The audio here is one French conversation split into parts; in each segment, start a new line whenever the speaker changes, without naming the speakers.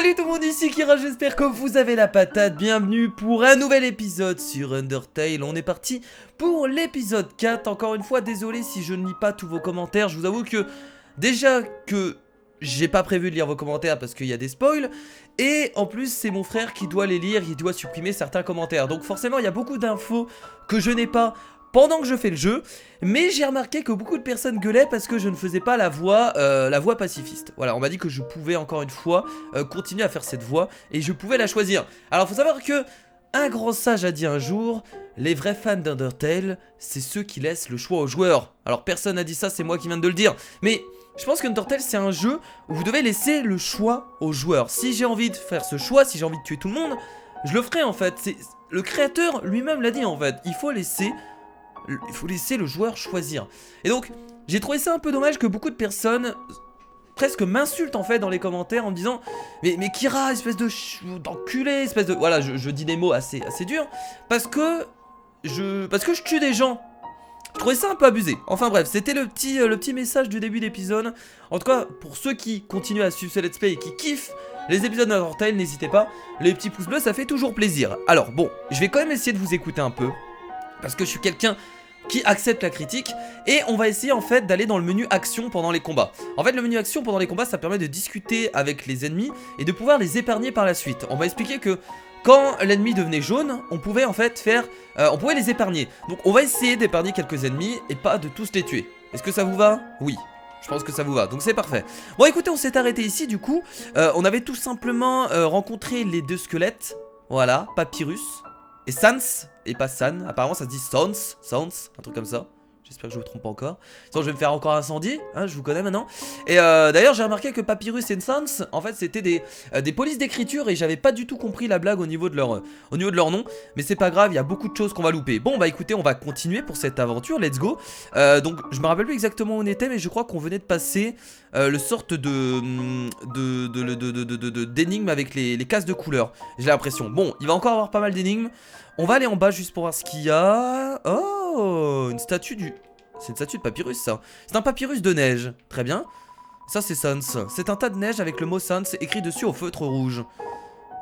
Salut tout le monde, ici Kira, j'espère que vous avez la patate. Bienvenue pour un nouvel épisode sur Undertale. On est parti pour l'épisode 4. Encore une fois, désolé si je ne lis pas tous vos commentaires. Je vous avoue que déjà que j'ai pas prévu de lire vos commentaires parce qu'il y a des spoils. Et en plus, c'est mon frère qui doit les lire, il doit supprimer certains commentaires. Donc forcément, il y a beaucoup d'infos que je n'ai pas pendant que je fais le jeu, mais j'ai remarqué que beaucoup de personnes gueulaient parce que je ne faisais pas la voix pacifiste. Voilà, on m'a dit que je pouvais encore une fois continuer à faire cette voix et je pouvais la choisir. Alors faut savoir que un grand sage a dit un jour, les vrais fans d'Undertale, c'est ceux qui laissent le choix aux joueurs. Alors personne n'a dit ça, c'est moi qui viens de le dire, mais je pense qu'Undertale c'est un jeu où vous devez laisser le choix aux joueurs. Si j'ai envie de faire ce choix, si j'ai envie de tuer tout le monde, je le ferai en fait. Le créateur lui-même l'a dit en fait, il faut laisser le joueur choisir. Et donc, j'ai trouvé ça un peu dommage que beaucoup de personnes presque m'insultent en fait dans les commentaires en me disant mais Kira, espèce d'enculé, espèce de... Voilà, je dis des mots assez durs parce que je tue des gens. Je trouvais ça un peu abusé. Enfin bref, c'était le petit message du début d'épisode. En tout cas, pour ceux qui continuent à suivre ce let's play et qui kiffent les épisodes d'Undertale, n'hésitez pas. Les petits pouces bleus, ça fait toujours plaisir. Alors bon, je vais quand même essayer de vous écouter un peu parce que je suis quelqu'un qui accepte la critique. Et on va essayer en fait d'aller dans le menu action pendant les combats. En fait le menu action pendant les combats, ça permet de discuter avec les ennemis et de pouvoir les épargner par la suite. On va expliquer que quand l'ennemi devenait jaune, on pouvait en fait faire... on pouvait les épargner. Donc on va essayer d'épargner quelques ennemis et pas de tous les tuer. Est-ce que ça vous va? Oui. Je pense que ça vous va, donc c'est parfait. Bon écoutez, on s'est arrêté ici du coup. On avait tout simplement rencontré les deux squelettes. Voilà, Papyrus et Sans, et pas San, apparemment ça se dit Sans, un truc comme ça. J'espère que je me trompe pas encore. Sinon je vais me faire encore incendier, hein, je vous connais maintenant. Et d'ailleurs j'ai remarqué que Papyrus et Sans, en fait c'était des polices d'écriture et j'avais pas du tout compris la blague au niveau de leur nom. Mais c'est pas grave, il y a beaucoup de choses qu'on va louper. Bon bah écoutez, on va continuer pour cette aventure, let's go. Donc je me rappelle plus exactement où on était, mais je crois qu'on venait de passer le sorte d'énigmes avec les cases de couleurs. J'ai l'impression. Bon, il va encore avoir pas mal d'énigmes. On va aller en bas juste pour voir ce qu'il y a. Oh, une statue du... C'est une statue de papyrus ça. C'est un papyrus de neige. Très bien. Ça c'est Sans. C'est un tas de neige avec le mot Sans écrit dessus au feutre rouge.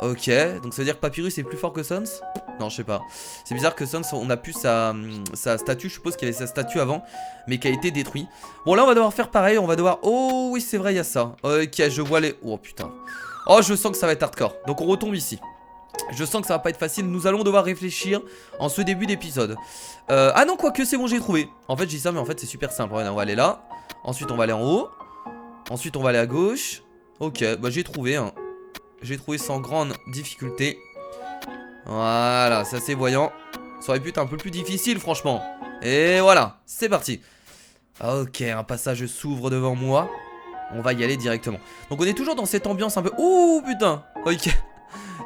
Ok, donc ça veut dire que Papyrus est plus fort que Sans? Non, je sais pas. C'est bizarre que Sans, on a pu sa statue. Je suppose qu'il y avait sa statue avant, mais qui a été détruite. Bon, là, on va devoir faire pareil. On va devoir... Oh, oui, c'est vrai, il y a ça. Ok, je vois les... Oh, putain. Oh, je sens que ça va être hardcore. Donc, on retombe ici. Je sens que ça va pas être facile. Nous allons devoir réfléchir en ce début d'épisode. Ah non, quoique, c'est bon, j'ai trouvé. En fait, j'ai ça, mais en fait, c'est super simple. On va aller là. Ensuite, on va aller en haut. Ensuite, on va aller à gauche. Ok, bah, j'ai trouvé, hein. J'ai trouvé sans grande difficulté. Voilà, c'est assez voyant. Ça aurait pu être un peu plus difficile franchement. Et voilà, c'est parti. Ok, un passage s'ouvre devant moi. On va y aller directement. Donc on est toujours dans cette ambiance un peu... Oh putain. Ok.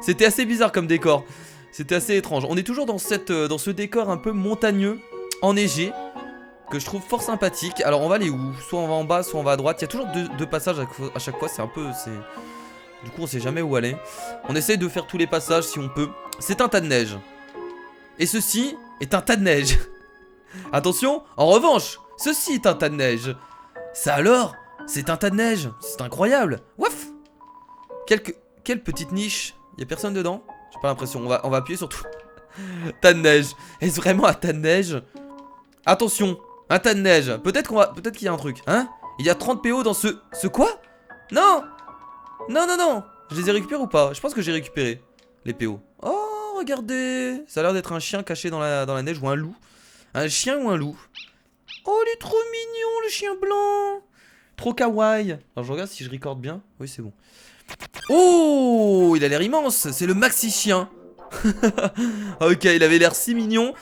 C'était assez bizarre comme décor. C'était assez étrange. On est toujours dans ce décor un peu montagneux, enneigé, que je trouve fort sympathique. Alors on va aller où? Soit on va en bas, soit on va à droite. Il y a toujours deux passages à chaque fois. C'est un peu... Du coup on sait jamais où aller. On essaye de faire tous les passages si on peut. C'est un tas de neige. Et ceci est un tas de neige. Attention, en revanche, ceci est un tas de neige. Ça alors, c'est un tas de neige. C'est incroyable. Waf. Quelle petite niche. Il y a personne dedans? J'ai pas l'impression, on va appuyer sur tout. Tas de neige. Est-ce vraiment un tas de neige? Attention, un tas de neige. Peut-être qu'il y a un truc, hein? Il y a 30 PO dans ce quoi? Non. Non. Je les ai récupérés ou pas? Je pense que j'ai récupéré les PO. Oh, regardez. Ça a l'air d'être un chien caché dans la neige ou un loup. Un chien ou un loup. Oh, il est trop mignon, le chien blanc. Trop kawaii. Alors, je regarde si je recorde bien. Oui, c'est bon. Oh, il a l'air immense. C'est le maxi chien. Ok, il avait l'air si mignon.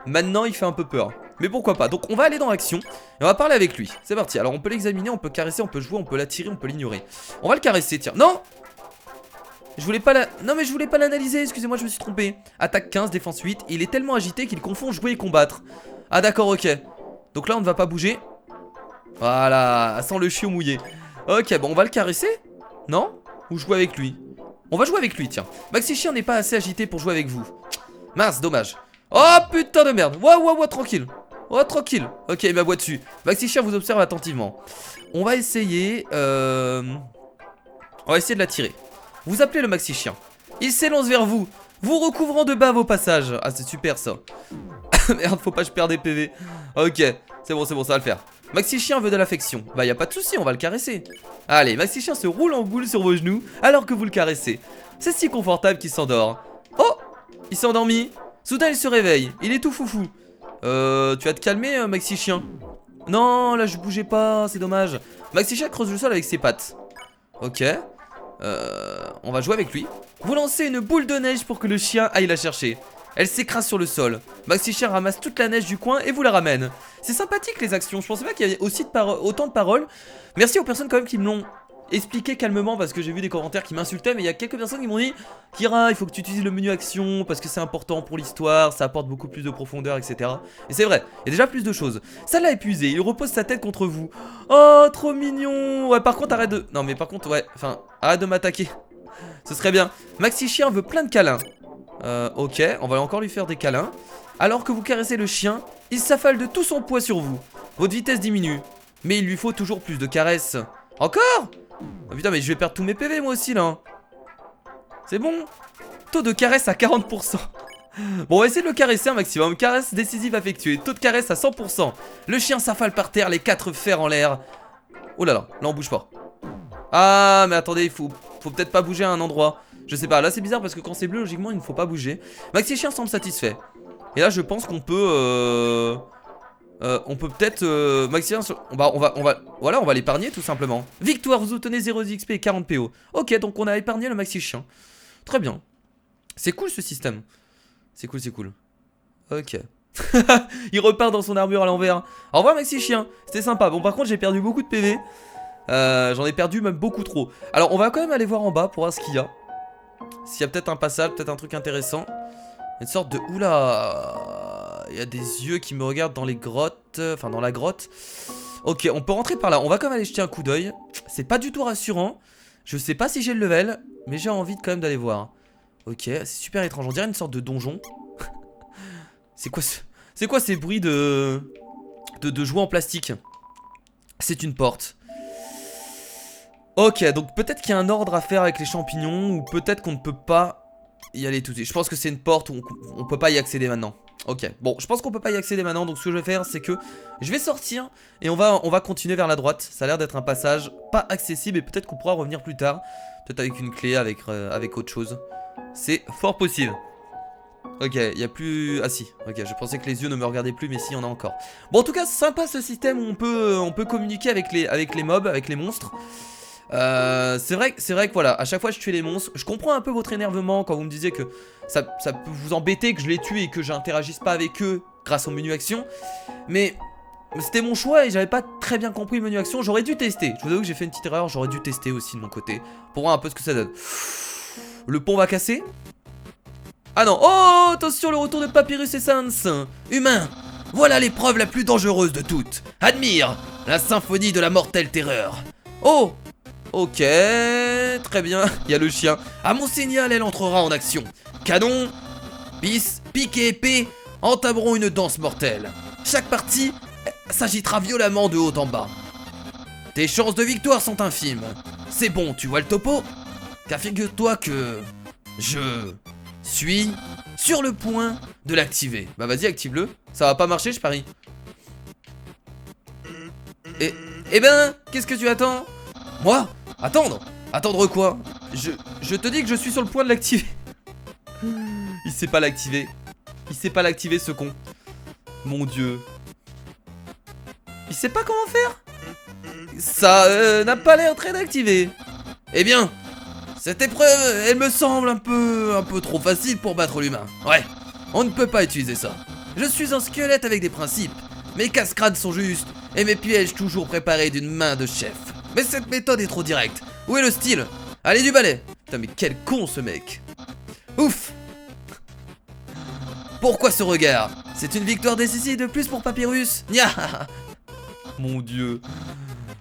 Maintenant, il fait un peu peur. Mais pourquoi pas? Donc on va aller dans l'action et on va parler avec lui. C'est parti. Alors on peut l'examiner, on peut caresser, on peut jouer, on peut l'attirer, on peut l'ignorer. On va le caresser, tiens. Non. Je voulais pas Non mais je voulais pas l'analyser, excusez-moi, je me suis trompé. Attaque 15, défense 8. Il est tellement agité qu'il confond jouer et combattre. Ah d'accord, ok. Donc là on ne va pas bouger. Voilà, sans le chiot mouillé. Ok, bon on va le caresser. Non? Ou jouer avec lui? On va jouer avec lui, tiens. Maxi Chien n'est pas assez agité pour jouer avec vous. Mince, dommage. Oh putain de merde. Wow, tranquille. Oh tranquille. Ok, il m'aboie dessus. Maxi Chien vous observe attentivement. On va essayer de l'attirer. Vous appelez le maxi chien. Il s'élance vers vous, vous recouvrant de bave au passage. Ah, c'est super ça. Merde, faut pas que je perde des PV. Ok, c'est bon, ça va le faire. Maxi chien veut de l'affection. Bah y a pas de souci, on va le caresser. Allez, maxi chien se roule en boule sur vos genoux alors que vous le caressez. C'est si confortable qu'il s'endort. Oh, il s'est endormi. Soudain il se réveille, il est tout foufou. Tu vas te calmer maxi chien. Non, là je bougeais pas, c'est dommage. Maxi chien creuse le sol avec ses pattes. Ok. On va jouer avec lui. Vous lancez une boule de neige pour que le chien aille la chercher. Elle s'écrase sur le sol. Maxi chien ramasse toute la neige du coin et vous la ramène. C'est sympathique les actions. Je pensais pas qu'il y avait aussi autant de paroles. Merci aux personnes quand même qui me l'ont expliqué calmement, parce que j'ai vu des commentaires qui m'insultaient. Mais il y a quelques personnes qui m'ont dit: Kira, il faut que tu utilises le menu action parce que c'est important pour l'histoire, ça apporte beaucoup plus de profondeur, etc. Et c'est vrai, il y a déjà plus de choses. Ça l'a épuisé, il repose sa tête contre vous. Oh, trop mignon. Ouais, par contre, arrête de... Non, mais par contre, ouais, enfin, arrête de m'attaquer. Ce serait bien. Maxi chien veut plein de câlins. Ok, on va encore lui faire des câlins. Alors que vous caressez le chien, il s'affale de tout son poids sur vous. Votre vitesse diminue, mais il lui faut toujours plus de caresses. Encore? Oh putain, mais je vais perdre tous mes PV moi aussi là. C'est bon. Taux de caresse à 40%. Bon, on va essayer de le caresser un maximum. Caresse décisive affectuée, taux de caresse à 100%. Le chien s'affale par terre, les 4 fers en l'air. Oh là, là on bouge pas. Ah mais attendez, il faut peut-être pas bouger à un endroit. Je sais pas, là c'est bizarre parce que quand c'est bleu, logiquement il ne faut pas bouger. Maxi chien semble satisfait. Et là je pense qu'on peut on peut peut-être Maxi chien, voilà, on va l'épargner tout simplement. Victoire, vous obtenez 0 XP et 40 PO. Ok, donc on a épargné le maxi chien. Très bien. C'est cool ce système. C'est cool. Ok. Il repart dans son armure à l'envers. Au revoir maxi chien, c'était sympa. Bon par contre j'ai perdu beaucoup de PV. J'en ai perdu même beaucoup trop. Alors on va quand même aller voir en bas pour voir ce qu'il y a. S'il y a peut-être un passage, peut-être un truc intéressant. Une sorte de... Oula, il y a des yeux qui me regardent dans les grottes. Enfin dans la grotte. Ok, on peut rentrer par là. On va quand même aller jeter un coup d'œil. C'est pas du tout rassurant. Je sais pas si j'ai le level, mais j'ai envie quand même d'aller voir. Ok, c'est super étrange. On dirait une sorte de donjon. C'est quoi ces bruits de jouets en plastique? C'est une porte. Ok, donc peut-être qu'il y a un ordre à faire avec les champignons, ou peut-être qu'on ne peut pas y aller tout de suite. Je pense que c'est une porte où on peut pas y accéder maintenant. Ok, bon, je pense qu'on peut pas y accéder maintenant, donc ce que je vais faire, c'est que je vais sortir et on va continuer vers la droite. Ça a l'air d'être un passage pas accessible et peut-être qu'on pourra revenir plus tard. Peut-être avec une clé, avec autre chose. C'est fort possible. Ok, il y a plus... Ah si, ok, je pensais que les yeux ne me regardaient plus, mais si, il y en a encore. Bon, en tout cas, sympa ce système où on peut communiquer avec les mobs, avec les monstres. C'est vrai que voilà, à chaque fois je tue les monstres. Je comprends un peu votre énervement quand vous me disiez que ça peut vous embêter que je les tue et que j'interagisse pas avec eux grâce au menu action. Mais c'était mon choix et j'avais pas très bien compris le menu action. J'aurais dû tester, je vous avoue que j'ai fait une petite erreur. J'aurais dû tester aussi de mon côté pour voir un peu ce que ça donne. Le pont va casser. Ah non, oh attention, le retour de Papyrus Essence. Humain, voilà l'épreuve la plus dangereuse de toutes. Admire la symphonie de la mortelle terreur. Oh, ok, très bien. Il y a le chien. À mon signal, elle entrera en action. Canon, pique et épée entameront une danse mortelle. Chaque partie s'agitera violemment de haut en bas. Tes chances de victoire sont infimes. C'est bon, tu vois le topo? Car figure-toi que je suis sur le point de l'activer. Bah vas-y, active-le. Ça va pas marcher, je parie. Eh ben, qu'est-ce que tu attends? Moi? Attendre? Attendre quoi? Je te dis que je suis sur le point de l'activer. Il sait pas l'activer. Il sait pas l'activer, ce con. Mon dieu. Il sait pas comment faire? Ça n'a pas l'air très d'activer. Eh bien, cette épreuve, elle me semble un peu trop facile pour battre l'humain. Ouais, on ne peut pas utiliser ça. Je suis un squelette avec des principes. Mes cascades sont justes et mes pièges toujours préparés d'une main de chef. Mais cette méthode est trop directe. Où est le style? Allez, du balai. Putain, mais quel con ce mec. Ouf. Pourquoi ce regard? C'est une victoire décisive de plus pour Papyrus. Nya. Mon dieu.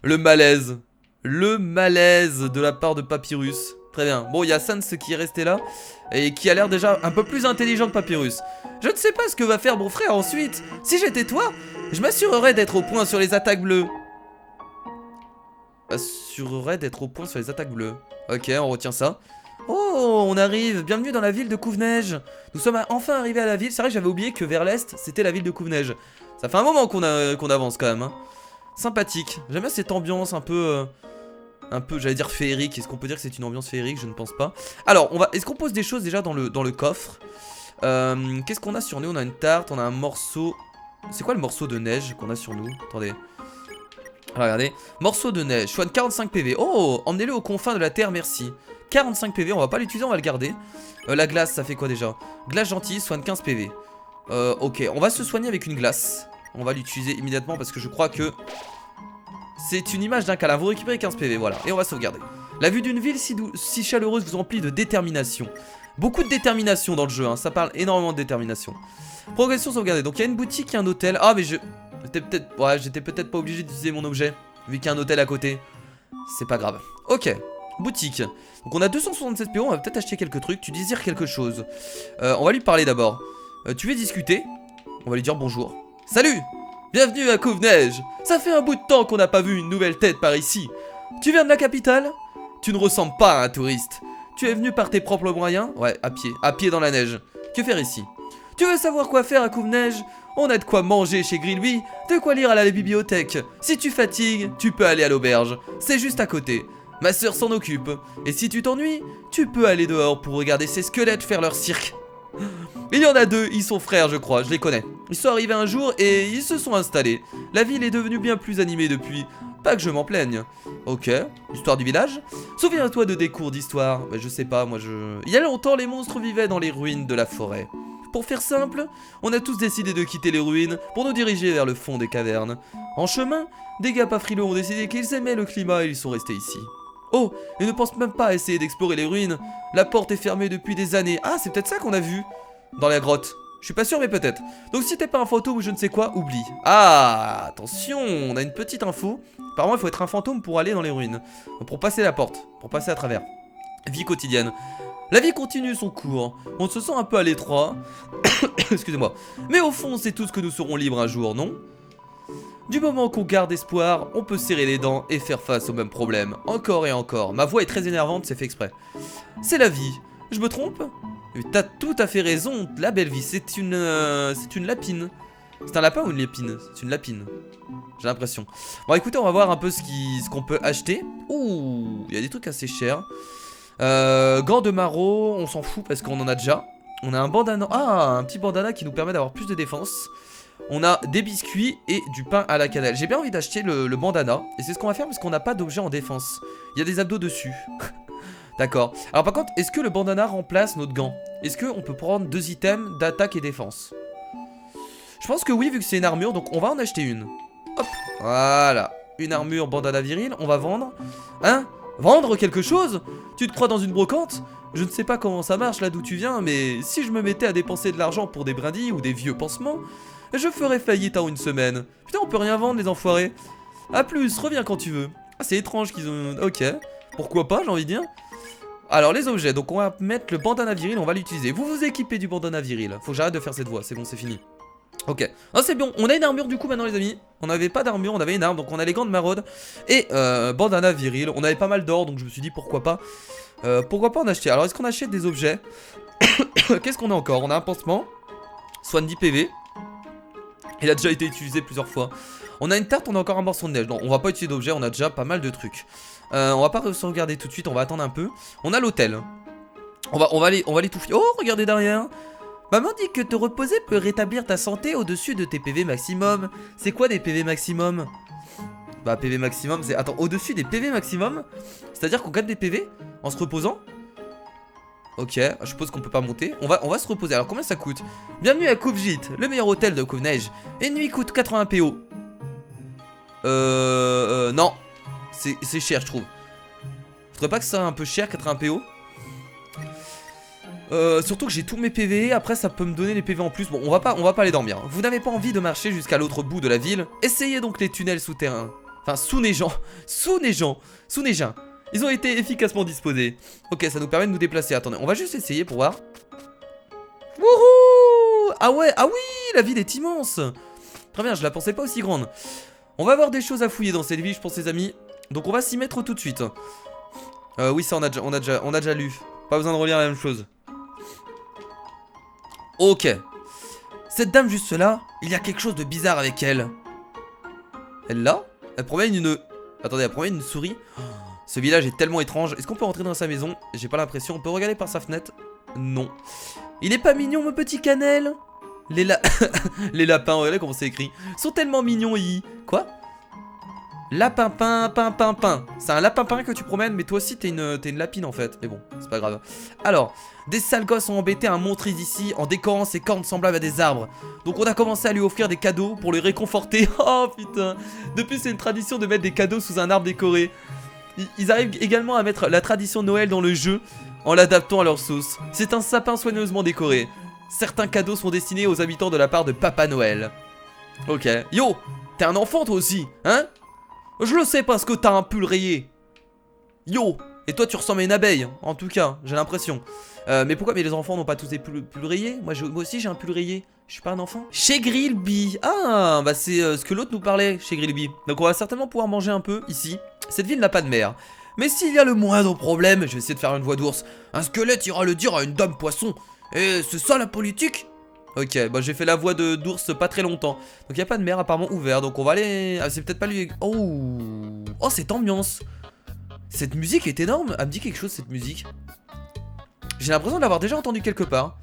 Le malaise. Le malaise de la part de Papyrus. Très bien. Bon, il y a Sans qui est resté là et qui a l'air déjà un peu plus intelligent que Papyrus. Je ne sais pas ce que va faire mon frère ensuite. Si j'étais toi, je m'assurerais d'être au point sur les attaques bleues. Assurerait d'être au point sur les attaques bleues. Ok, on retient ça. Oh, on arrive. Bienvenue dans la ville de Couve-Neige. Nous sommes enfin arrivés à la ville. C'est vrai que j'avais oublié que vers l'est, c'était la ville de Couve-Neige. Ça fait un moment qu'on avance quand même. Hein. Sympathique. J'aime bien cette ambiance un peu, j'allais dire féerique. Est-ce qu'on peut dire que c'est une ambiance féerique? Je ne pense pas. Alors, est-ce qu'on pose des choses déjà dans le coffre? Qu'est-ce qu'on a sur nous? On a une tarte, on a un morceau. C'est quoi le morceau de neige qu'on a sur nous? Attendez. Alors, regardez. Morceau de neige. Soigne 45 PV. Oh, emmenez-le aux confins de la terre, merci. 45 PV, on va pas l'utiliser, on va le garder. La glace, ça fait quoi déjà? Glace gentille, soigne 15 PV. Ok, on va se soigner avec une glace. On va l'utiliser immédiatement parce que je crois que c'est une image d'un câlin. Vous récupérez 15 PV, voilà. Et on va sauvegarder. La vue d'une ville si chaleureuse vous emplit de détermination. Beaucoup de détermination dans le jeu, hein. Ça parle énormément de détermination. Progression sauvegardée. Donc il y a une boutique, il y a un hôtel. Ah mais j'étais peut-être pas obligé d'utiliser mon objet vu qu'il y a un hôtel à côté. C'est pas grave. Ok, boutique. Donc on a 267 PO, on va peut-être acheter quelques trucs. Tu désires quelque chose. On va lui parler d'abord. Tu veux discuter? On va lui dire bonjour. Salut! Bienvenue à Couve-Neige. Ça fait un bout de temps qu'on n'a pas vu une nouvelle tête par ici. Tu viens de la capitale? Tu ne ressembles pas à un touriste. Tu es venu par tes propres moyens? Ouais, à pied dans la neige. Que faire ici? Tu veux savoir quoi faire à Couve-Neige? On a de quoi manger chez Grillby, de quoi lire à la bibliothèque. Si tu fatigues, tu peux aller à l'auberge. C'est juste à côté. Ma sœur s'en occupe. Et si tu t'ennuies, tu peux aller dehors pour regarder ces squelettes faire leur cirque. Il y en a deux, ils sont frères je crois, je les connais. Ils sont arrivés un jour et ils se sont installés. La ville est devenue bien plus animée depuis. Pas que je m'en plaigne. Ok, histoire du village. Souviens-toi de des cours d'histoire. Bah, je sais pas, Il y a longtemps, les monstres vivaient dans les ruines de la forêt. Pour faire simple, on a tous décidé de quitter les ruines pour nous diriger vers le fond des cavernes. En chemin, des gars pas frileux ont décidé qu'ils aimaient le climat et ils sont restés ici. Oh, et ne pense même pas à essayer d'explorer les ruines. La porte est fermée depuis des années. Ah, c'est peut-être ça qu'on a vu dans la grotte. Je suis pas sûr, mais peut-être. Donc si t'es pas un fantôme ou je ne sais quoi, oublie. Ah, attention, on a une petite info. Apparemment, il faut être un fantôme pour aller dans les ruines. Pour passer la porte, pour passer à travers. Vie quotidienne. La vie continue son cours. On se sent un peu à l'étroit. Excusez-moi. Mais au fond, c'est tout ce que nous serons libres un jour, non ? Du moment qu'on garde espoir, on peut serrer les dents et faire face aux mêmes problèmes. Encore et encore. Ma voix est très énervante, c'est fait exprès. C'est la vie. Je me trompe ? T'as tout à fait raison, la belle vie. C'est une lapine. C'est un lapin ou une lépine? C'est une lapine. J'ai l'impression. Bon écoutez, on va voir un peu ce qu'on peut acheter. Ouh, il y a des trucs assez chers. Gants de maraud, on s'en fout parce qu'on en a déjà. On a un bandana. Ah, un petit bandana qui nous permet d'avoir plus de défense. On a des biscuits et du pain à la cannelle. J'ai bien envie d'acheter le bandana. Et c'est ce qu'on va faire parce qu'on n'a pas d'objet en défense. Il y a des abdos dessus. D'accord. Alors par contre, est-ce que le bandana remplace notre gant? Est-ce qu'on peut prendre 2 items d'attaque et défense? Je pense que oui, vu que c'est une armure. Donc on va en acheter une. Hop, voilà. Une armure bandana viril. On va vendre. Hein? Vendre quelque chose? Tu te crois dans une brocante? Je ne sais pas comment ça marche là d'où tu viens, mais si je me mettais à dépenser de l'argent pour des brindilles ou des vieux pansements, je ferais faillite en une semaine. Putain, on peut rien vendre les enfoirés. A plus, reviens quand tu veux. Ah, c'est étrange qu'ils ont... Ok, pourquoi pas, j'ai envie de dire. Alors les objets, donc on va mettre le bandana viril, on va l'utiliser. Vous vous équipez du bandana viril. Faut que j'arrête de faire cette voix, c'est bon, c'est fini. Ok, ah c'est bon, on a une armure du coup maintenant les amis. On n'avait pas d'armure, on avait une arme, donc on a les gants de maraude. Et bandana viril, on avait pas mal d'or, donc je me suis dit pourquoi pas en acheter. Alors est-ce qu'on achète des objets? Qu'est-ce qu'on a encore? On a un pansement, soigne 10 PV. Il a déjà été utilisé plusieurs fois. On a une tarte, on a encore un morceau de neige. Non, on va pas utiliser d'objets, on a déjà pas mal de trucs. On va pas se regarder tout de suite, on va attendre un peu. On a l'hôtel. On va aller tout fier. Oh, regardez derrière. Maman dit que te reposer peut rétablir ta santé au-dessus de tes PV maximum. C'est quoi des PV maximum? Bah PV maximum c'est... Attends, au-dessus des PV maximum? C'est-à-dire qu'on gagne des PV en se reposant? Ok, je suppose qu'on peut pas monter. On va se reposer. Alors combien ça coûte? Bienvenue à Couve-Gîte, le meilleur hôtel de Couve-Neige. Une nuit coûte 80 PO. Non. C'est cher je trouve. Faudrait pas que ça soit un peu cher 80 PO? Surtout que j'ai tous mes PV, après ça peut me donner les PV en plus. Bon, on va pas aller dormir. Vous n'avez pas envie de marcher jusqu'à l'autre bout de la ville? Essayez donc les tunnels souterrains. Enfin, sous-neigeants. Sous-neigeants. Ils ont été efficacement disposés. Ok, ça nous permet de nous déplacer. Attendez, on va juste essayer pour voir. Wouhou! Ah ouais, ah oui, la ville est immense. Très bien, je la pensais pas aussi grande. On va avoir des choses à fouiller dans cette ville, je pense les amis. Donc on va s'y mettre tout de suite. Oui, ça on a déjà lu. Pas besoin de relire la même chose. Ok. Cette dame juste là, il y a quelque chose de bizarre avec elle. Elle là? Elle promène une... Attendez, elle promène une souris. Ce village est tellement étrange. Est-ce qu'on peut rentrer dans sa maison? J'ai pas l'impression. On peut regarder par sa fenêtre? Non. Il est pas mignon, mon petit Cannelle? Les lapins, regardez comment c'est écrit. Sont tellement mignons, Quoi? Lapin-pin, pain. C'est un lapin-pin que tu promènes, mais toi aussi t'es une lapine en fait. Mais bon, c'est pas grave. Alors, des sales gosses ont embêté un monstre ici en décorant ses cornes semblables à des arbres. Donc on a commencé à lui offrir des cadeaux pour le réconforter. Oh putain. Depuis c'est une tradition de mettre des cadeaux sous un arbre décoré. Ils arrivent également à mettre la tradition de Noël dans le jeu en l'adaptant à leur sauce. C'est un sapin soigneusement décoré. Certains cadeaux sont destinés aux habitants de la part de Papa Noël. Ok. Yo, t'es un enfant toi aussi, hein? Je le sais parce que t'as un pull rayé. Yo. Et toi tu ressembles à une abeille, en tout cas, j'ai l'impression. Mais pourquoi? Mais les enfants n'ont pas tous des pulls rayés? Moi aussi j'ai un pull rayé. Je suis pas un enfant. Chez Grillby. Ah, bah c'est ce que l'autre nous parlait chez Grillby. Donc on va certainement pouvoir manger un peu ici. Cette ville n'a pas de mer. Mais s'il y a le moindre problème, je vais essayer de faire une voix d'ours. Un squelette ira le dire à une dame poisson. Et c'est ça la politique? Ok, bah j'ai fait la voix d'ours pas très longtemps. Donc il n'y a pas de mer apparemment ouvert. Donc on va aller... Ah, c'est peut-être pas lui... Oh, cette ambiance. Cette musique est énorme. Elle me dit quelque chose cette musique. J'ai l'impression de l'avoir déjà entendu quelque part.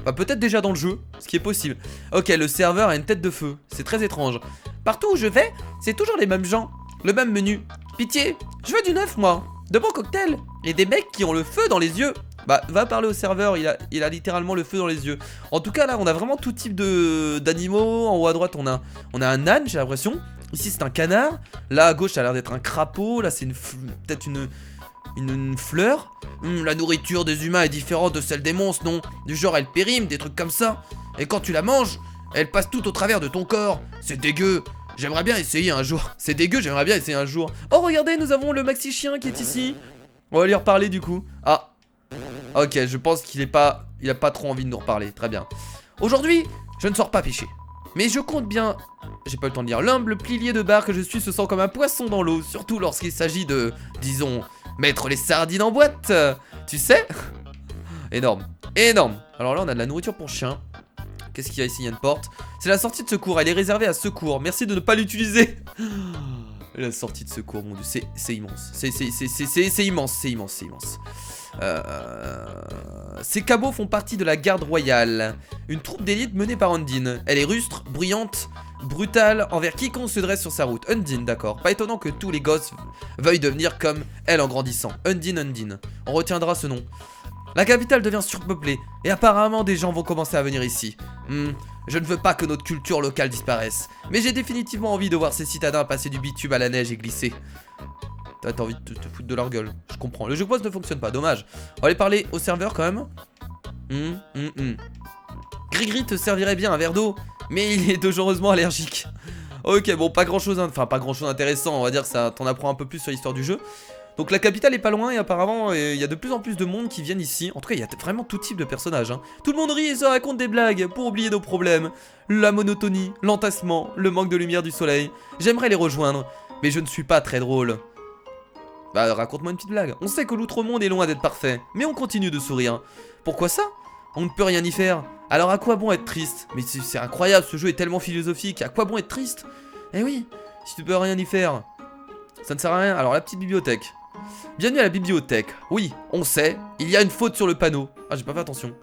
Bah peut-être déjà dans le jeu, ce qui est possible. Ok, le serveur a une tête de feu. C'est très étrange. Partout où je vais, c'est toujours les mêmes gens. Le même menu. Pitié, je veux du neuf moi. De bons cocktails. Et des mecs qui ont le feu dans les yeux. Bah va parler au serveur, il a littéralement le feu dans les yeux. En tout cas là on a vraiment tout type d'animaux. En haut à droite on a un âne, j'ai l'impression. Ici c'est un canard. Là à gauche ça a l'air d'être un crapaud. Là c'est peut-être une fleur. La nourriture des humains est différente de celle des monstres, non? Du genre elle périme, des trucs comme ça. Et quand tu la manges, elle passe tout au travers de ton corps. C'est dégueu. J'aimerais bien essayer un jour. C'est dégueu, j'aimerais bien essayer un jour. Oh regardez, nous avons le maxi chien qui est ici. On va lui reparler du coup. Ah. Ok, je pense qu'il a pas trop envie de nous reparler. Très bien. Aujourd'hui, je ne sors pas pêcher. Mais je compte bien... J'ai pas eu le temps de dire. L'humble pilier de bar que je suis se sent comme un poisson dans l'eau. Surtout lorsqu'il s'agit de, disons, mettre les sardines en boîte. Tu sais? Énorme. Énorme. Alors là, on a de la nourriture pour chien. Qu'est-ce qu'il y a ici? Il y a une porte. C'est la sortie de secours. Elle est réservée à secours. Merci de ne pas l'utiliser. La sortie de secours, mon dieu. C'est immense. C'est immense. C'est immense. C'est immense. Ces cabots font partie de la garde royale, une troupe d'élite menée par Undine. Elle est rustre, bruyante, brutale envers quiconque se dresse sur sa route. Undine, d'accord. Pas étonnant que tous les gosses veuillent devenir comme elle en grandissant. Undine. On retiendra ce nom. La capitale devient surpeuplée et apparemment des gens vont commencer à venir ici. Je ne veux pas que notre culture locale disparaisse, mais j'ai définitivement envie de voir ces citadins passer du bitume à la neige et glisser. T'as envie de te foutre de leur gueule, je comprends. Le jeu boss ne fonctionne pas, dommage. On va aller parler au serveur quand même. Grigri te servirait bien un verre d'eau, mais il est dangereusement allergique. Ok, bon, pas grand chose, enfin pas grand chose d'intéressant, on va dire que ça t'en apprend un peu plus sur l'histoire du jeu. Donc la capitale est pas loin et apparemment il y a de plus en plus de monde qui viennent ici. En tout cas il y a vraiment tout type de personnages. Tout le monde rit et se raconte des blagues pour oublier nos problèmes. La monotonie, l'entassement, le manque de lumière du soleil. J'aimerais les rejoindre, mais je ne suis pas très drôle. Bah raconte-moi une petite blague. On sait que l'outre-monde est loin d'être parfait, mais on continue de sourire. Pourquoi ça? On ne peut rien y faire. Alors à quoi bon être triste? Mais c'est incroyable, ce jeu est tellement philosophique. À quoi bon être triste? Eh oui, si tu peux rien y faire, ça ne sert à rien. Alors la petite bibliothèque. Bienvenue à la bibliothèque. Oui, on sait, il y a une faute sur le panneau. Ah, j'ai pas fait attention.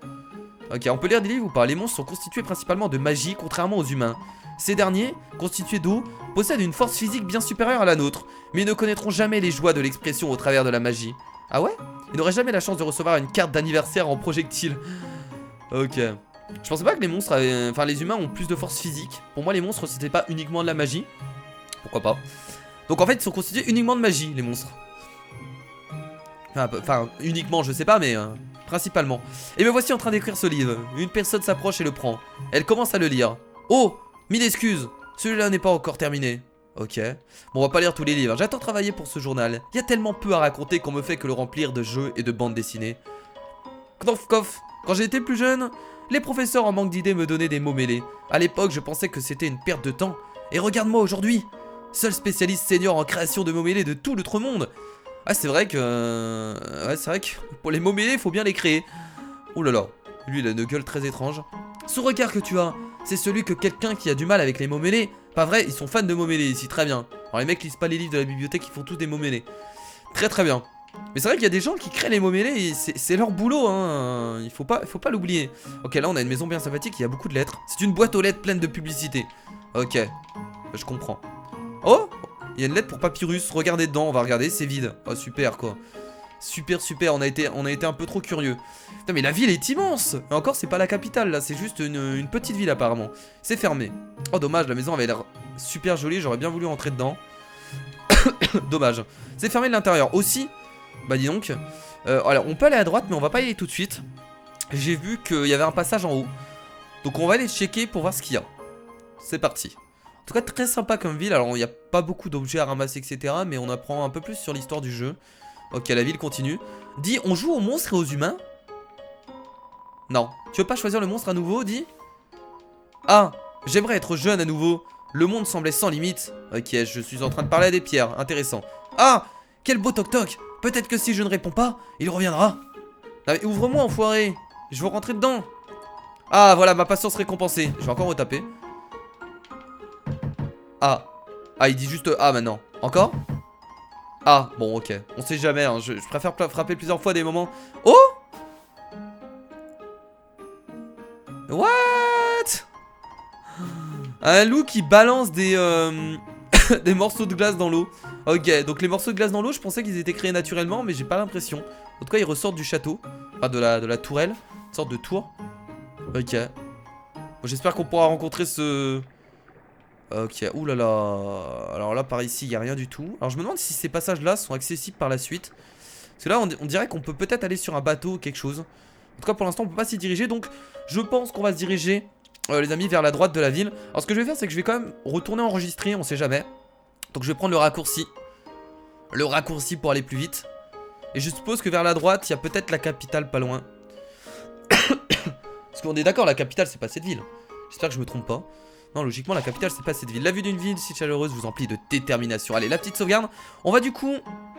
Ok, on peut lire des livres ou pas? Les monstres sont constitués principalement de magie, contrairement aux humains. Ces derniers, constitués d'eau, possèdent une force physique bien supérieure à la nôtre, mais ils ne connaîtront jamais les joies de l'expression au travers de la magie. Ah ouais? Ils n'auraient jamais la chance de recevoir une carte d'anniversaire en projectile. Ok. Je pensais pas que les monstres avaient... Enfin, les humains ont plus de force physique. Pour moi, les monstres, c'était pas uniquement de la magie. Pourquoi pas? Donc en fait, ils sont constitués uniquement de magie, les monstres. Enfin, uniquement, je sais pas, mais principalement. Et me voici en train d'écrire ce livre. Une personne s'approche et le prend. Elle commence à le lire. Oh, mille excuses, celui-là n'est pas encore terminé. Ok. Bon, on va pas lire tous les livres. J'attends travailler pour ce journal. Il y a tellement peu à raconter qu'on me fait que le remplir de jeux et de bandes dessinées. Knof, kof. Quand j'étais plus jeune, les professeurs en manque d'idées me donnaient des mots mêlés. À l'époque, je pensais que c'était une perte de temps. Et regarde-moi aujourd'hui. Seul spécialiste senior en création de mots mêlés de tout l'outre-monde. Ah, c'est vrai que... ouais, c'est vrai que pour les mots mêlés, il faut bien les créer. Ouh là là. Lui, il a une gueule très étrange. Ce regard que tu as, c'est celui que quelqu'un qui a du mal avec les mots mêlés. Pas vrai, ils sont fans de mots mêlés ici, très bien. Alors les mecs lisent pas les livres de la bibliothèque, ils font tous des mots mêlés. Très très bien. Mais c'est vrai qu'il y a des gens qui créent les mots mêlés et c'est leur boulot, hein. Il faut pas l'oublier. Ok, là on a une maison bien sympathique, il y a beaucoup de lettres. C'est une boîte aux lettres pleine de publicité. Ok, je comprends. Oh, il y a une lettre pour Papyrus, regardez dedans, on va regarder, c'est vide. Oh super quoi. Super super, on a été un peu trop curieux. Putain mais la ville est immense. Et encore c'est pas la capitale là, c'est juste une petite ville apparemment. C'est fermé. Oh dommage, la maison avait l'air super jolie, j'aurais bien voulu rentrer dedans. Dommage. C'est fermé de l'intérieur aussi. Bah dis donc. Alors on peut aller à droite mais on va pas y aller tout de suite. J'ai vu qu'il y avait un passage en haut. Donc on va aller checker pour voir ce qu'il y a. C'est parti. En tout cas très sympa comme ville. Alors il n'y a pas beaucoup d'objets à ramasser etc. Mais on apprend un peu plus sur l'histoire du jeu. Ok, la ville continue. Dis, on joue aux monstres et aux humains? Non. Tu veux pas choisir le monstre à nouveau, dis? Ah, j'aimerais être jeune à nouveau. Le monde semblait sans limite. Ok, je suis en train de parler à des pierres. Intéressant. Ah, quel beau toc-toc. Peut-être que si je ne réponds pas, il reviendra. Non mais ouvre-moi, enfoiré. Je veux rentrer dedans. Ah, voilà, ma patience récompensée. Je vais encore retaper. Ah. Ah, il dit juste ah maintenant. Encore? Ah, bon, ok. On sait jamais, hein. Je préfère frapper plusieurs fois des moments. Oh! What? Un loup qui balance des, des morceaux de glace dans l'eau. Ok, donc les morceaux de glace dans l'eau, je pensais qu'ils étaient créés naturellement, mais j'ai pas l'impression. En tout cas, ils ressortent du château. Enfin, de la tourelle. Une sorte de tour. Ok. Bon, j'espère qu'on pourra rencontrer ce... Ok, oulala. Alors là, par ici, il n'y a rien du tout. Alors je me demande si ces passages-là sont accessibles par la suite. Parce que là, on dirait qu'on peut peut-être aller sur un bateau ou quelque chose. En tout cas, pour l'instant, on peut pas s'y diriger. Donc, je pense qu'on va se diriger, les amis, vers la droite de la ville. Alors ce que je vais faire, c'est que je vais quand même retourner enregistrer, on sait jamais. Donc je vais prendre le raccourci. Le raccourci pour aller plus vite. Et je suppose que vers la droite, il y a peut-être la capitale pas loin. Parce qu'on est d'accord, la capitale, c'est pas cette ville. J'espère que je me trompe pas. Non, logiquement, la capitale, c'est pas cette ville. La vue d'une ville si chaleureuse vous emplit de détermination. Allez, la petite sauvegarde. On va du coup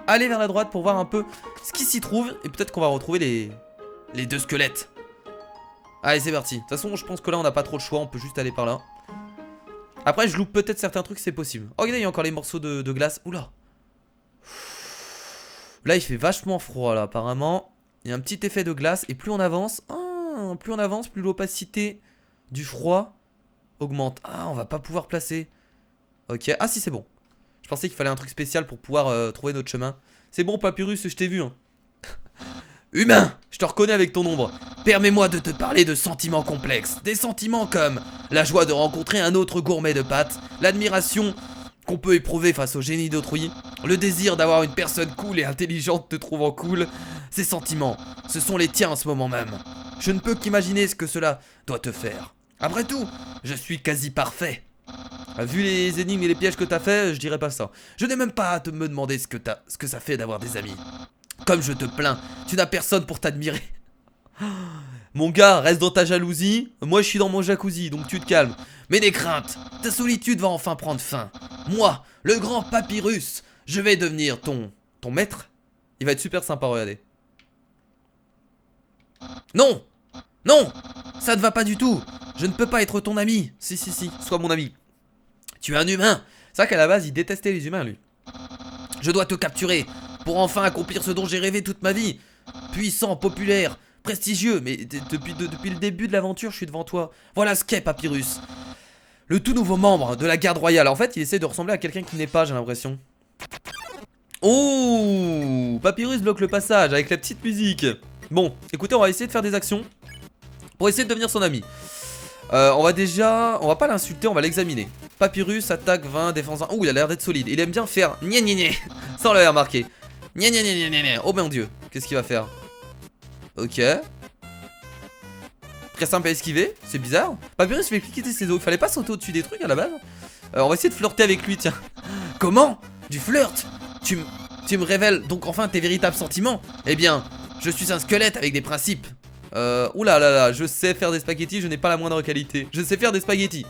aller vers la droite pour voir un peu ce qui s'y trouve. Et peut-être qu'on va retrouver les deux squelettes. Allez, c'est parti. De toute façon, je pense que là, on n'a pas trop le choix. On peut juste aller par là. Après, je loupe peut-être certains trucs, c'est possible. Oh, regardez, il y a encore les morceaux de glace. Oula. Là, il fait vachement froid, là, apparemment. Il y a un petit effet de glace. Et plus on avance, plus l'opacité du froid augmente. Ah, on va pas pouvoir placer. Ok, ah si, c'est bon. Je pensais qu'il fallait un truc spécial pour pouvoir trouver notre chemin. C'est bon, Papyrus, je t'ai vu, hein. Humain, je te reconnais avec ton ombre. Permets-moi de te parler de sentiments complexes. Des sentiments comme la joie de rencontrer un autre gourmet de pâtes, l'admiration qu'on peut éprouver face au génie d'autrui, le désir d'avoir une personne cool et intelligente te trouvant cool. Ces sentiments, ce sont les tiens en ce moment même. Je ne peux qu'imaginer ce que cela doit te faire. Après tout, je suis quasi parfait. Vu les énigmes et les pièges que t'as fait, je dirais pas ça. Je n'ai même pas à me demander ce que ça fait d'avoir des amis. Comme je te plains, tu n'as personne pour t'admirer. Mon gars, reste dans ta jalousie. Moi, je suis dans mon jacuzzi, donc tu te calmes. Mais n'aie crainte, ta solitude va enfin prendre fin. Moi, le grand Papyrus, je vais devenir ton maître. Il va être super sympa, regardez. Non! Non! Ça ne va pas du tout. Je ne peux pas être ton ami. Si, sois mon ami. Tu es un humain. C'est vrai qu'à la base, il détestait les humains, lui. Je dois te capturer pour enfin accomplir ce dont j'ai rêvé toute ma vie. Puissant, populaire, prestigieux. Mais depuis le début de l'aventure, je suis devant toi. Voilà ce qu'est Papyrus. Le tout nouveau membre de la garde royale. En fait, il essaie de ressembler à quelqu'un qui n'est pas, j'ai l'impression. Oh! Papyrus bloque le passage avec la petite musique. Bon, écoutez, on va essayer de faire des actions pour essayer de devenir son ami. On va pas l'insulter, on va l'examiner. Papyrus, attaque 20, défense 1. Oh, il a l'air d'être solide. Il aime bien faire gna gna gna. Ça, on l'avait remarqué. Gna gna gna gna gna. Oh mon dieu, qu'est-ce qu'il va faire? Ok. Très simple à esquiver, c'est bizarre. Papyrus fait cliquer ses os. Il fallait pas sauter au-dessus des trucs à la base. On va essayer de flirter avec lui, tiens. Comment? Du flirt? Tu me révèles donc enfin tes véritables sentiments? Eh bien, je suis un squelette avec des principes. Oula là là, je sais faire des spaghettis, je n'ai pas la moindre qualité. Je sais faire des spaghettis.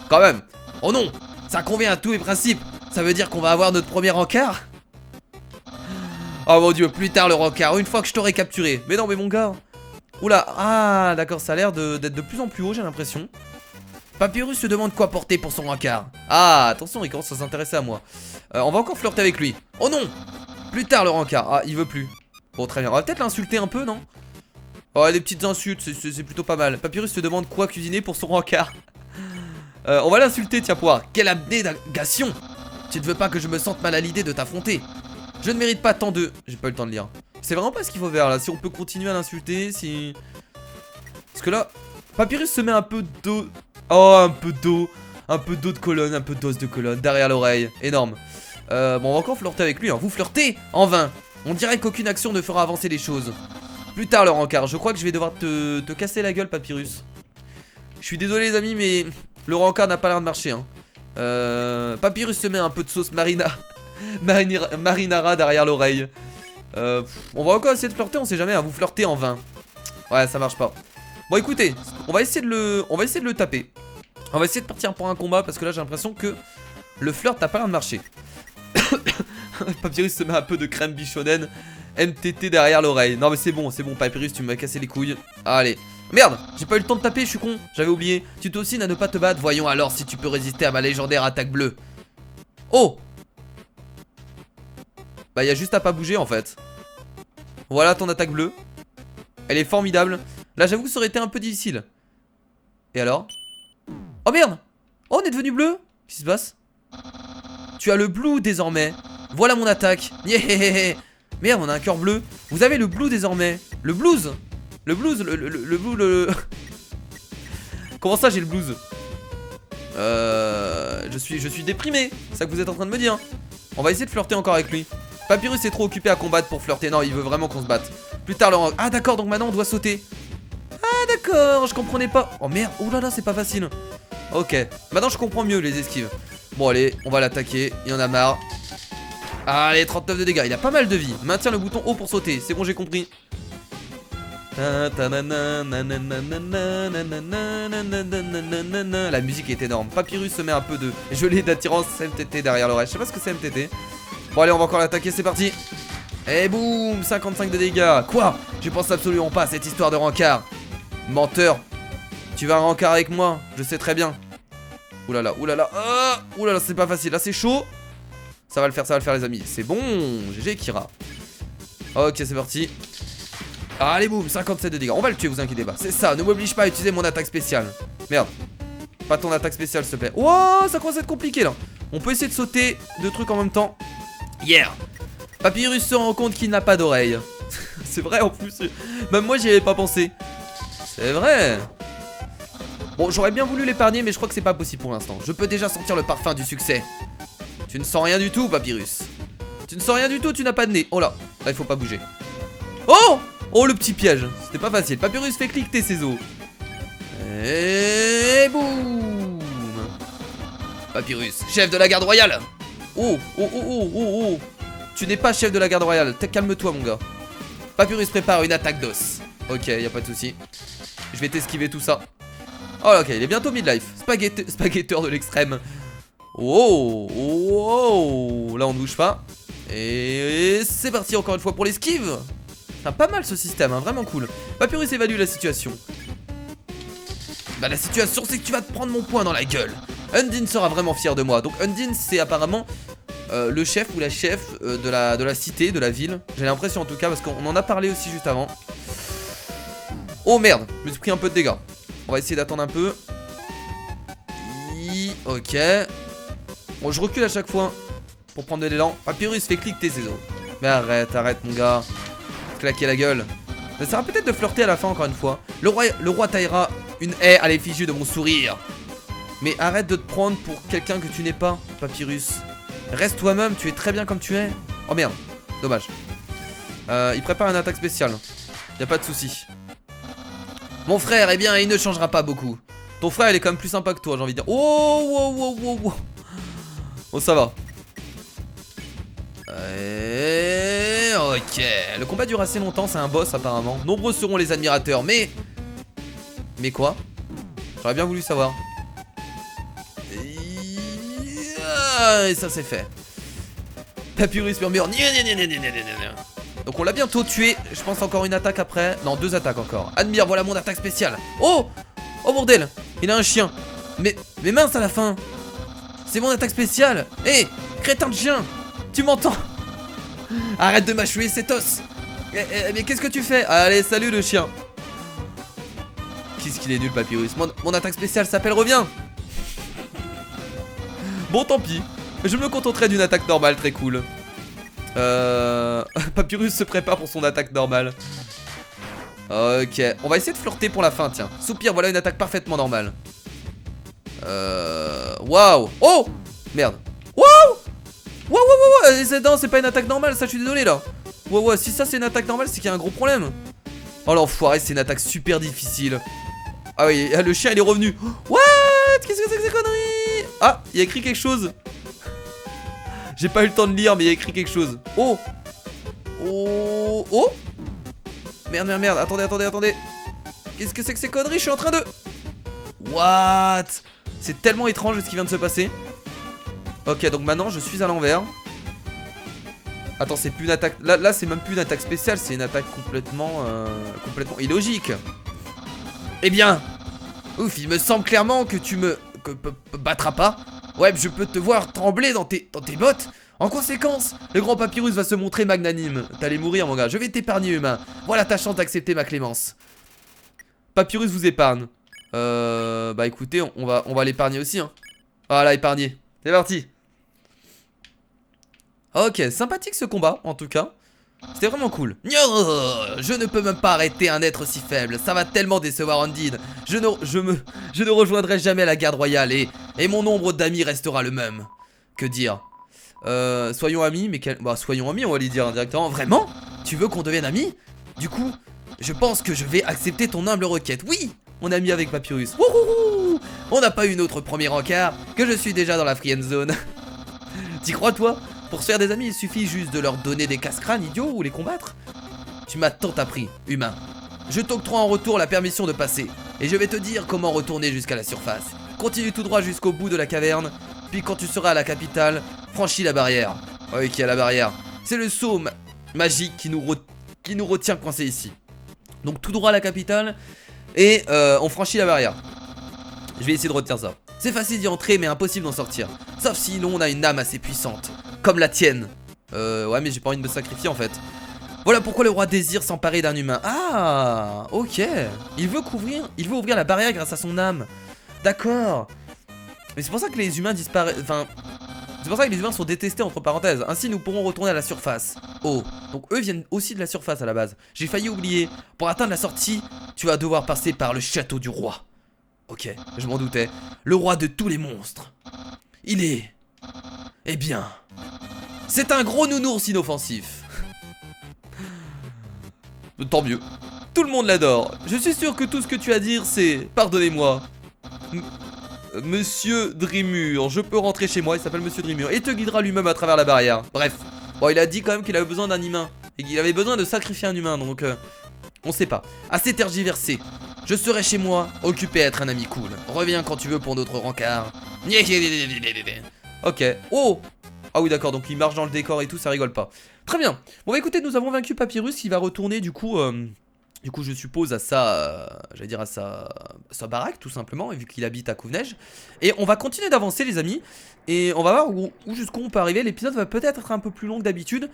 Quand même. Oh non, ça convient à tous mes principes. Ça veut dire qu'on va avoir notre premier encart. Oh mon dieu, plus tard le rencard, une fois que je t'aurai capturé. Mais non, mais mon gars. Oula, ah d'accord, ça a l'air d'être de plus en plus haut, j'ai l'impression. Papyrus se demande quoi porter pour son rencard. Ah, attention, il commence à s'intéresser à moi. On va encore flirter avec lui. Oh non! Plus tard le rencard. Ah, il veut plus. Bon, très bien. On va peut-être l'insulter un peu, non? Oh, les petites insultes, c'est plutôt pas mal. Papyrus se demande quoi cuisiner pour son rencard. On va l'insulter, tiens, pour voir. Quelle abnégation! Tu ne veux pas que je me sente mal à l'idée de t'affronter. Je ne mérite pas tant de... J'ai pas eu le temps de lire. C'est vraiment pas ce qu'il faut faire là. Si on peut continuer à l'insulter, si... Parce que là, Papyrus se met un peu d'eau. Oh, un peu d'eau. Un peu d'eau de colonne, un peu d'os de colonne derrière l'oreille. Énorme. Bon, on va encore flirter avec lui. Hein. Vous flirtez en vain. On dirait qu'aucune action ne fera avancer les choses. Plus tard, le rencard. Je crois que je vais devoir te casser la gueule, Papyrus. Je suis désolé, les amis, mais le rencard n'a pas l'air de marcher. Hein. Papyrus se met un peu de sauce marinara derrière l'oreille. On va encore essayer de flirter, on sait jamais. Hein. Vous flirtez en vain. Ouais, ça marche pas. Bon, écoutez, on va essayer de le taper. On va essayer de partir pour un combat parce que là, j'ai l'impression que le flirt n'a pas l'air de marcher. Papyrus se met un peu de crème bichonnaine MTT derrière l'oreille. Non mais c'est bon Papyrus, tu m'as cassé les couilles. Allez. Merde, j'ai pas eu le temps de taper, je suis con, j'avais oublié. Tu t'obstines à ne pas te battre, voyons alors si tu peux résister à ma légendaire attaque bleue. Oh! Bah y'a juste à pas bouger en fait. Voilà ton attaque bleue. Elle est formidable. Là j'avoue que ça aurait été un peu difficile. Et alors? Oh merde! Oh, on est devenu bleu? Qu'est-ce qui se passe? Tu as le blue désormais. Voilà mon attaque. Yeah. Merde, on a un cœur bleu. Vous avez le blue désormais. Le blues. Le blues, le blue, Comment ça j'ai le blues? Je suis déprimé. C'est ça que vous êtes en train de me dire. On va essayer de flirter encore avec lui. Papyrus est trop occupé à combattre pour flirter. Non, il veut vraiment qu'on se batte. Plus tard, Laurent. Ah d'accord, donc maintenant on doit sauter. Ah d'accord, je comprenais pas. Oh merde, oh là là, c'est pas facile. Ok, maintenant je comprends mieux les esquives. Bon allez, on va l'attaquer, il en a marre. Allez, 39 de dégâts, il a pas mal de vie. Maintiens le bouton haut pour sauter, c'est bon, j'ai compris. La musique est énorme. Papyrus se met un peu de gelée d'attirance MTT derrière l'oreille. Je sais pas ce que c'est MTT. Bon allez, on va encore l'attaquer, c'est parti. Et boum, 55 de dégâts. Quoi? Je pense absolument pas à cette histoire de rencard. Menteur. Tu vas un rencard avec moi, je sais très bien. Oulala, oulala, oulala, c'est pas facile, là c'est chaud. Ça va le faire les amis. C'est bon, GG Kira. Ok, c'est parti. Allez boum, 57 de dégâts. On va le tuer, vous inquiétez pas. C'est ça, ne m'oblige pas à utiliser mon attaque spéciale. Merde. Pas ton attaque spéciale s'il te plaît. Wow, ça commence à être compliqué là. On peut essayer de sauter deux trucs en même temps. Yeah. Papyrus se rend compte qu'il n'a pas d'oreille. C'est vrai en plus. Même moi j'y avais pas pensé. C'est vrai. Bon, j'aurais bien voulu l'épargner, mais je crois que c'est pas possible pour l'instant. Je peux déjà sentir le parfum du succès. Tu ne sens rien du tout, Papyrus. Tu ne sens rien du tout, tu n'as pas de nez. Oh là, là il faut pas bouger. Oh! Oh le petit piège, c'était pas facile. Papyrus fait cliqueter ses os. Et boum. Papyrus, chef de la garde royale. Oh, oh, oh, oh, oh, oh. Tu n'es pas chef de la garde royale, calme-toi mon gars. Papyrus prépare une attaque d'os. Ok, y a pas de souci. Je vais t'esquiver tout ça. Oh ok, il est bientôt midlife. Spaghetteur de l'extrême. Oh, oh, oh. Là on ne bouge pas. Et c'est parti encore une fois pour l'esquive. C'est pas mal ce système, hein, vraiment cool. Papyrus évalue la situation. Bah la situation c'est que tu vas te prendre mon poing dans la gueule. Undine sera vraiment fier de moi. Donc Undine c'est apparemment le chef ou la chef de la cité, de la ville. J'ai l'impression en tout cas parce qu'on en a parlé aussi juste avant. Oh merde, je me suis pris un peu de dégâts. On va essayer d'attendre un peu. Ok. Bon je recule à chaque fois pour prendre de l'élan. Papyrus fait cliqueter ses os. Mais arrête mon gars. Claquer la gueule. Ça sera peut-être de flirter à la fin encore une fois. Le roi taillera une haie à l'effigie de mon sourire. Mais arrête de te prendre pour quelqu'un que tu n'es pas, Papyrus. Reste toi-même, tu es très bien comme tu es. Oh merde, dommage. Il prépare une attaque spéciale. Y a pas de souci. Mon frère, eh bien, il ne changera pas beaucoup. Ton frère, il est quand même plus sympa que toi, j'ai envie de dire. Oh, wow, wow, wow, wow. Oh, ça va. Ok, le combat dure assez longtemps, c'est un boss apparemment. Nombreux seront les admirateurs, mais quoi? J'aurais bien voulu savoir. Et ça c'est fait. Papyrus murmure. Donc on l'a bientôt tué. Je pense encore une attaque après. Non, 2 attaques encore. Admire, voilà mon attaque spéciale. Oh! Oh bordel! Il a un chien. Mais mince à la fin. C'est mon attaque spéciale. Hé! Crétin de chien! Tu m'entends? Arrête de mâchouiller cet os. Mais qu'est-ce que tu fais? Allez, salut le chien. Qu'est-ce qu'il est nul, Papyrus. Mon attaque spéciale s'appelle Reviens. Bon, tant pis. Je me contenterai d'une attaque normale, très cool. Papyrus se prépare pour son attaque normale. Ok, on va essayer de flirter pour la fin, tiens. Soupir, voilà une attaque parfaitement normale. Waouh. Oh! Merde. Waouh! Waouh, non, c'est pas une attaque normale, ça, je suis désolé, là. Ouais, si ça, c'est une attaque normale, c'est qu'il y a un gros problème. Oh, l'enfoiré, c'est une attaque super difficile. Ah oui, le chien, il est revenu. What? Qu'est-ce que c'est que ces conneries? Ah, il y a écrit quelque chose. J'ai pas eu le temps de lire, mais il y a écrit quelque chose. Oh! Merde, attendez. Qu'est-ce que c'est que ces conneries? Je suis en train de... What? C'est tellement étrange ce qui vient de se passer. Ok, donc maintenant, je suis à l'envers. Attends, c'est plus une attaque... Là c'est même plus une attaque spéciale, c'est une attaque complètement illogique. Eh bien... Ouf, il me semble clairement que tu me... battras pas. Ouais, je peux te voir trembler dans tes bottes. En conséquence, le grand Papyrus va se montrer magnanime. T'allais mourir, mon gars. Je vais t'épargner, humain. Voilà ta chance d'accepter ma clémence. Papyrus vous épargne. Bah écoutez, on va l'épargner aussi, hein. Voilà, épargné. C'est parti. Ok, sympathique ce combat, en tout cas. C'était vraiment cool. Je ne peux même pas arrêter un être si faible. Ça va tellement décevoir Undead. Je ne rejoindrai jamais la garde royale et mon nombre d'amis restera le même. Que dire? Soyons amis, mais bah, soyons amis, on va lui dire indirectement. Vraiment? Tu veux qu'on devienne amis? Du coup, je pense que je vais accepter ton humble requête. Oui, on a mis avec Papyrus. Wouhou! On n'a pas eu notre premier encart, que je suis déjà dans la friend zone. T'y crois, toi? Pour se faire des amis, il suffit juste de leur donner des casse-crânes idiots ou les combattre. Tu m'as tant appris, humain. Je t'octroie en retour la permission de passer. Et je vais te dire comment retourner jusqu'à la surface. Continue tout droit jusqu'au bout de la caverne. Puis quand tu seras à la capitale, franchis la barrière. Oui, qui a la barrière? C'est le saut magique qui nous retient coincés ici. Donc tout droit à la capitale. Et on franchit la barrière. Je vais essayer de retenir ça. C'est facile d'y entrer mais impossible d'en sortir. Sauf si l'on a une âme assez puissante. Comme la tienne. Ouais, mais j'ai pas envie de me sacrifier en fait. Voilà pourquoi le roi désire s'emparer d'un humain. Ah, ok. Il veut ouvrir la barrière grâce à son âme. D'accord. Mais c'est pour ça que les humains disparaissent. Enfin, c'est pour ça que les humains sont détestés entre parenthèses. Ainsi nous pourrons retourner à la surface. Oh, donc eux viennent aussi de la surface à la base. J'ai failli oublier. Pour atteindre la sortie, tu vas devoir passer par le château du roi. Ok, je m'en doutais. Le roi de tous les monstres. Il est... Eh bien... C'est un gros nounours inoffensif. Tant mieux. Tout le monde l'adore. Je suis sûr que tout ce que tu as à dire c'est... Pardonnez-moi. Monsieur Drimur. Je peux rentrer chez moi, il s'appelle Monsieur Drimur. Et te guidera lui-même à travers la barrière. Bref. Bon, il a dit quand même qu'il avait besoin d'un humain. Et qu'il avait besoin de sacrifier un humain, donc... on sait pas. Assez tergiversé. Je serai chez moi, occupé à être un ami cool. Reviens quand tu veux pour notre rencard. Ok. Oh! Ah oui d'accord, donc il marche dans le décor et tout, ça rigole pas. Très bien. Bon bah écoutez, nous avons vaincu Papyrus qui va retourner du coup je suppose à sa... j'allais dire à sa baraque tout simplement, vu qu'il habite à Couvneige. Et on va continuer d'avancer les amis. Et on va voir où jusqu'où on peut arriver. L'épisode va peut-être être un peu plus long que d'habitude.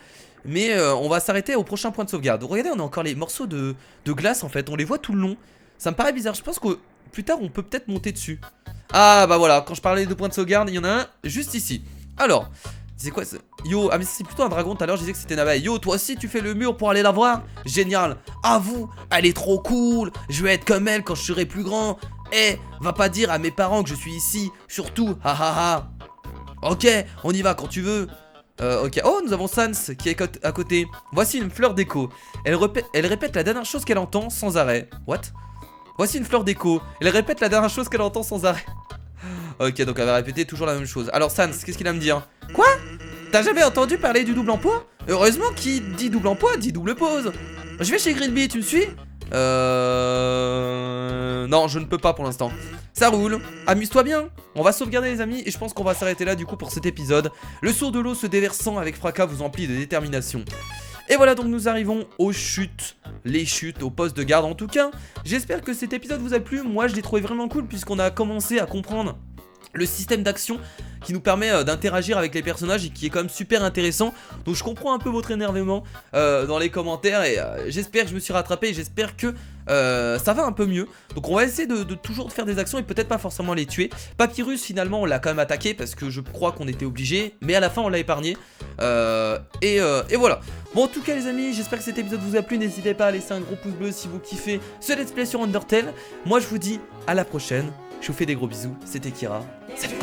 Mais on va s'arrêter au prochain point de sauvegarde. Regardez, on a encore les morceaux de glace en fait. On les voit tout le long. Ça me paraît bizarre, je pense que plus tard on peut peut-être monter dessus. Ah bah voilà, quand je parlais de points de sauvegarde, il y en a un juste ici. Alors, c'est quoi ça? Yo, ah mais c'est plutôt un dragon, tout à l'heure je disais que c'était Navaille. Yo, toi aussi tu fais le mur pour aller la voir? Génial. À vous, elle est trop cool. Je vais être comme elle quand je serai plus grand. Eh, va pas dire à mes parents que je suis ici. Surtout, ha ha ha. Ok, on y va quand tu veux. Ok, oh nous avons Sans qui est à côté. Voici une fleur d'écho. Elle répète la dernière chose qu'elle entend sans arrêt. What? Voici une fleur d'écho. Elle répète la dernière chose qu'elle entend sans arrêt. Ok, donc elle va répéter toujours la même chose. Alors Sans, qu'est-ce qu'il va me dire? Quoi? T'as jamais entendu parler du double emploi? Heureusement, qui dit double emploi dit double pause. Je vais chez Greenbee, tu me suis? Non, je ne peux pas pour l'instant. Ça roule, amuse-toi bien. On va sauvegarder les amis et je pense qu'on va s'arrêter là du coup pour cet épisode. Le sourd de l'eau se déversant avec fracas vous emplit de détermination. Et voilà, donc nous arrivons aux chutes, les chutes, au poste de garde en tout cas. J'espère que cet épisode vous a plu, moi je l'ai trouvé vraiment cool puisqu'on a commencé à comprendre le système d'action qui nous permet d'interagir avec les personnages et qui est quand même super intéressant. Donc je comprends un peu votre énervement dans les commentaires et j'espère que je me suis rattrapé et j'espère que ça va un peu mieux. Donc on va essayer de toujours faire des actions et peut-être pas forcément les tuer. Papyrus finalement on l'a quand même attaqué parce que je crois qu'on était obligé, mais à la fin on l'a épargné. Et voilà. Bon en tout cas les amis, j'espère que cet épisode vous a plu. N'hésitez pas à laisser un gros pouce bleu si vous kiffez ce let's play sur Undertale. Moi je vous dis à la prochaine. Je vous fais des gros bisous, c'était Kira. Salut.